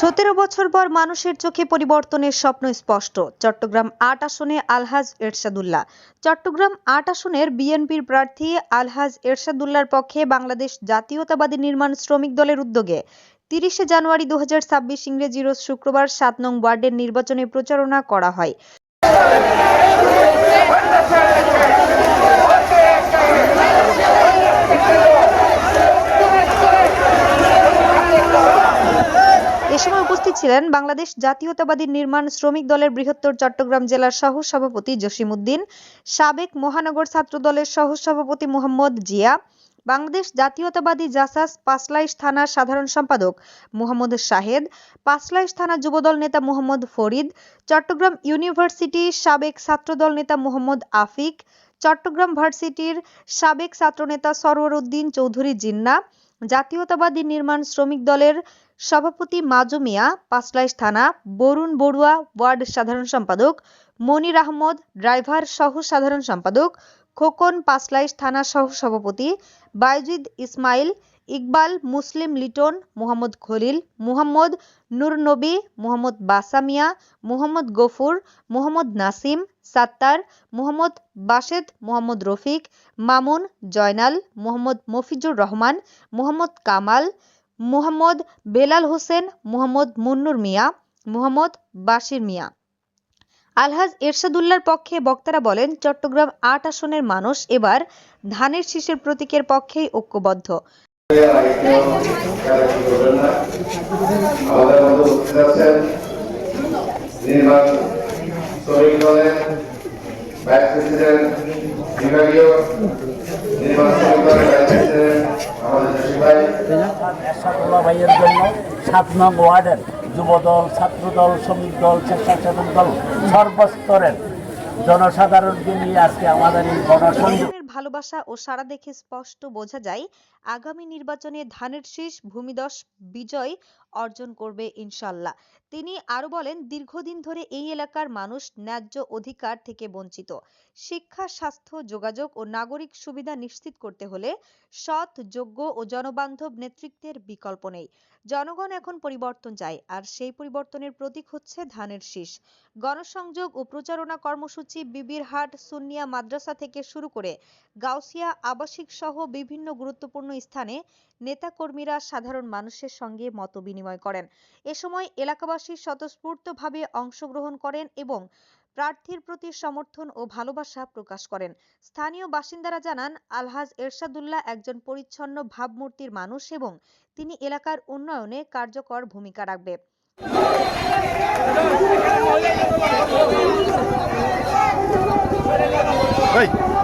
17 বছর পর মানুষের চোখে পরিবর্তনের স্বপ্ন স্পষ্ট। চট্টগ্রাম ৮ আসনে আলহাজ এরশাদুল্লাহ। চট্টগ্রাম ৮ আসনের বিএনপির প্রার্থী আলহাজ এরশাদুল্লাহর পক্ষে বাংলাদেশ জাতীয়তাবাদী নির্মাণ শ্রমিক দলের উদ্যোগে 30 জানুয়ারি 2026 ইংরেজি রোজ শুক্রবার 7 নং ওয়ার্ডের নির্বাচনে প্রচারণা করা হয়। এ সময় উপস্থিত ছিলেন বাংলাদেশ জাতীয়তাবাদী নির্মাণ শ্রমিক দলের বৃহত্তর চট্টগ্রাম জেলার সহ-সভাপতি জসিম উদ্দিন, সাবেক মহানগর ছাত্র দলের সহ-সভাপতি মোহাম্মদ জিয়া, বাংলাদেশ জাতীয়তাবাদী জাসাস পাঁচলাইশ থানার সাধারণ সম্পাদক মোহাম্মদ শাহেদ, পাঁচলাইশ থানা যুবদল নেতা মোহাম্মদ ফরিদ, চট্টগ্রাম ইউনিভার্সিটি সাবেক ছাত্রদল নেতা মোহাম্মদ আফিক, চট্টগ্রাম ভার্সিটির সাবেক ছাত্রনেতা সরওয়ার উদ্দিন চৌধুরী জিন্না, জাতীয়তাবাদী নির্মাণ শ্রমিক দলের সভাপতি মাজু মিয়া, পাঁচলাইশ থানা বরুণ বড়ুয়া ওয়ার্ড সাধারণ সম্পাদক মনির আহমদ ড্রাইভার সহ সাধারণ সম্পাদক খোকন, পাঁচলাইশ থানা সহ সভাপতি বাইজিদ ইসমাইল, ইকবাল, মুসলিম লিটন, মোহাম্মদ খলিল, মুহাম্মদ নূর নবী, মোহাম্মদ বাসামিয়া, মোহাম্মদ গফুর, মোহাম্মদ নাসিম, সাত্তার, মোহাম্মদ বাশেদ, মোহাম্মদ রফিক, মামুন, জয়নাল, মোহাম্মদ মফিজুর রহমান, মোহাম্মদ কামাল, মোহাম্মদ বেলাল হোসেন, মোহাম্মদ মুন্নুর মিয়া, মোহাম্মদ বাশির মিয়া। আলহাজ এরশাদুল্লাহর পক্ষে বক্তারা বলেন, চট্টগ্রাম ৮ আসনের মানুষ এবার ধানের শীষের প্রতীকের পক্ষেই ঐক্যবদ্ধ। এরশাদুল্লাহ ভাইয়ের জন্য 7 নং ওয়ার্ডের যুবদল, ছাত্রদল, শ্রমিক দল, স্বেচ্ছাসেবক দল সর্বস্তরের জনসাধারণকে নিয়ে আজকে আমাদের এই গণসংযোগ। ভালোবাসা ও সাড়া দেখে স্পষ্ট বোঝা যায় আগামী নির্বাচনে ধানের শীষ ভূমিধস বিজয় অর্জন করবে ইনশাল্লাহ। তিনি আরো বলেন, দীর্ঘদিন ধরে এই এলাকার মানুষ ন্যায্য অধিকার থেকে বঞ্চিত। শিক্ষা, স্বাস্থ্য, যোগাযোগ ও নাগরিক সুবিধা নিশ্চিত করতে হলে সৎ, যোগ্য ও জনবান্ধব নেতৃত্বের বিকল্প নেই। জনগণ এখন পরিবর্তন চায়, আর সেই পরিবর্তনের প্রতীক হচ্ছে ধানের শীষ। গণসংযোগ ও প্রচারণা কর্মসূচি বিবির হাট সুন্নিয়া মাদ্রাসা থেকে শুরু করে গাউসিয়া আবাসিক সহ বিভিন্ন গুরুত্বপূর্ণ স্থানে নেতাকর্মীরা সাধারণ মানুষের সঙ্গে মত বিনিময় করেন। এ সময় এলাকাবাসী স্বতঃস্ফূর্তভাবে অংশগ্রহণ করেন এবং প্রার্থীর প্রতি সমর্থন ও ভালোবাসা প্রকাশ করেন। স্থানীয় বাসিন্দারা জানান, আলহাজ এরশাদুল্লাহ একজন পরিচ্ছন্ন ভাবমূর্তির মানুষ এবং তিনি এলাকার উন্নয়নে কার্যকর ভূমিকা রাখবে। Hey!